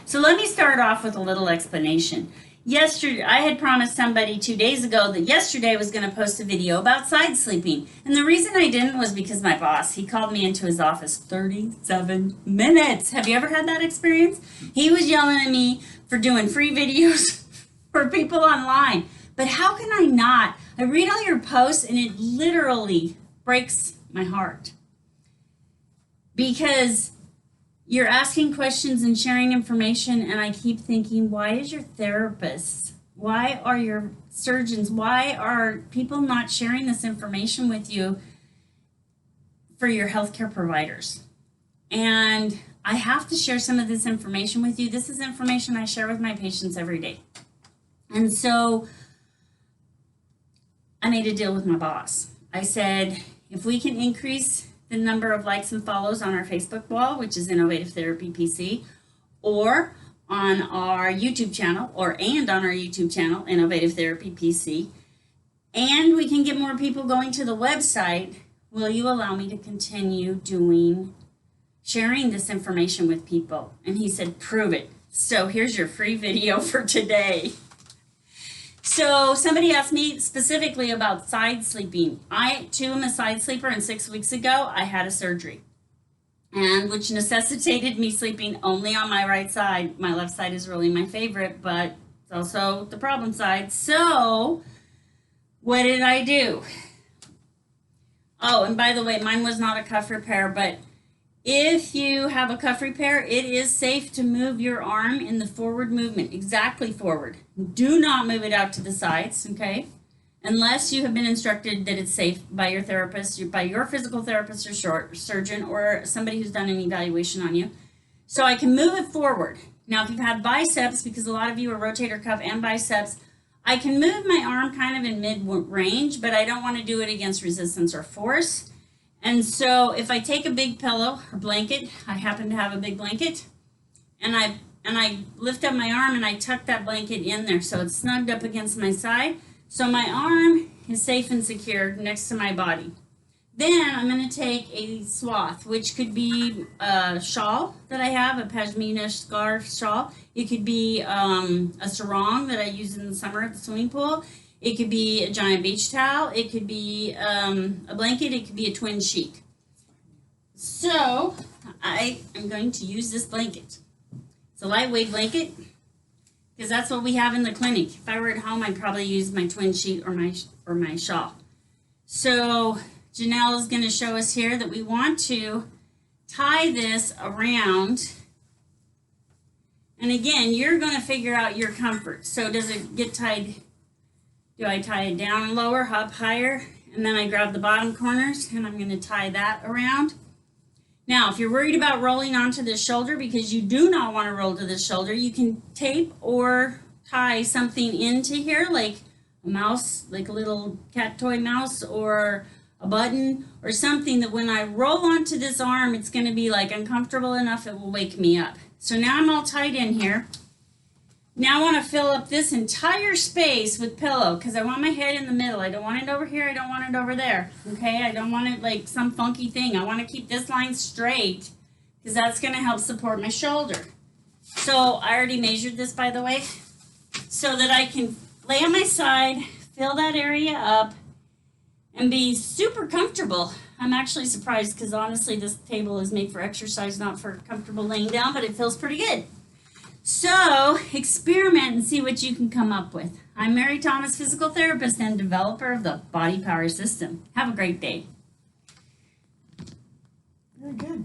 So let me start off with a little explanation. Yesterday, I had promised somebody 2 days ago that yesterday I was going to post a video about side sleeping. And the reason I didn't was because my boss, he called me into his office 37 minutes. Have you ever had that experience? He was yelling at me for doing free videos for people online. But how can I not? I read all your posts and it literally breaks my heart. Because you're asking questions and sharing information, and I keep thinking, why is your therapist, why are your surgeons, why are people not sharing this information with you for your healthcare providers? And I have to share some of this information with you. This is information I share with my patients every day. And so I made a deal with my boss. I said, if we can increase the number of likes and follows on our Facebook wall, which is Innovative Therapy PC, or on our YouTube channel, and on our YouTube channel, Innovative Therapy PC, and we can get more people going to the website, will you allow me to continue sharing this information with people? And he said, prove it. So here's your free video for today. So somebody asked me specifically about side sleeping. I too am a side sleeper, and 6 weeks ago I had a surgery, and which necessitated me sleeping only on my right side. My left side is really my favorite, but it's also the problem side. So what did I do? Oh, and by the way, mine was not a cuff repair, but if you have a cuff repair, it is safe to move your arm in the forward movement, exactly forward. Do not move it out to the sides, okay? Unless you have been instructed that it's safe by your therapist, by your physical therapist or surgeon, or somebody who's done an evaluation on you. So I can move it forward. Now, if you've had biceps, because a lot of you are rotator cuff and biceps, I can move my arm kind of in mid-range, but I don't want to do it against resistance or force. And so if I take a big pillow or blanket, I happen to have a big blanket, and I lift up my arm and I tuck that blanket in there so it's snugged up against my side, so my arm is safe and secure next to my body. Then I'm going to take a swath, which could be a shawl that I have, a pashmina scarf shawl. It could be a sarong that I use in the summer at the swimming pool. It could be a giant beach towel. It could be a blanket. It could be a twin sheet. So I am going to use this blanket. It's a lightweight blanket because that's what we have in the clinic. If I were at home, I'd probably use my twin sheet or my shawl. So Janelle is going to show us here that we want to tie this around. And again, you're going to figure out your comfort. So does it get tied? Do I tie it down lower, up higher, and then I grab the bottom corners and I'm going to tie that around. Now, if you're worried about rolling onto the shoulder, because you do not want to roll to the shoulder, you can tape or tie something into here, like a mouse, like a little cat toy mouse, or a button, or something that when I roll onto this arm, it's going to be like uncomfortable enough it will wake me up. So now I'm all tied in here. Now I want to fill up this entire space with pillow because I want my head in the middle. I don't want it over here. I don't want it over there. Okay? I don't want it like some funky thing. I want to keep this line straight because that's going to help support my shoulder. So I already measured this, by the way, so that I can lay on my side, fill that area up, and be super comfortable. I'm actually surprised because honestly this table is made for exercise, not for comfortable laying down, but it feels pretty good. So experiment and see what you can come up with. I'm Mary Thomas, physical therapist and developer of the Body Power System. Have a great day. Very good.